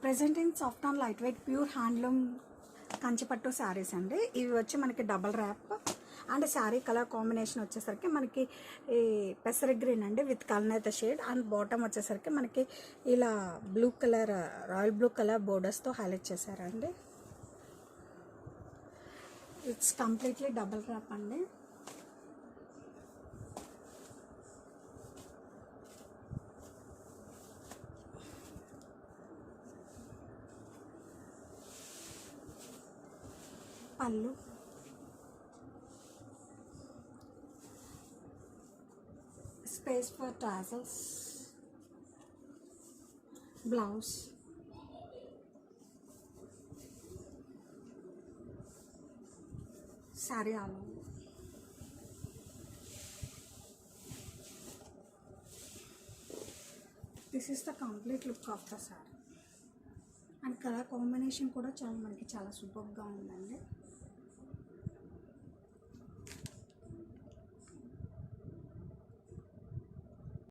Present in soft and light weight pure handloom కంచిపట్టు శారీస్ అండి. ఇవి వచ్చి మనకి double wrap and sari colour combination వచ్చేసరికి మనకి ఈ పెసర గ్రీన్ అండి విత్ కల్నేత షేడ్ అండ్ బాటమ్ వచ్చేసరికి మనకి ఇలా blue colour royal blue colour బోర్డర్స్తో హైలైట్ చేశారండి. ఇట్స్ కంప్లీట్లీ డబల్ ర్యాప్ అండి. పళ్ళు, space for tassels, blouse, sari all over. This is the complete look of the sari and colour combination కూడా మనకి చాలా సూపర్గా ఉందండి.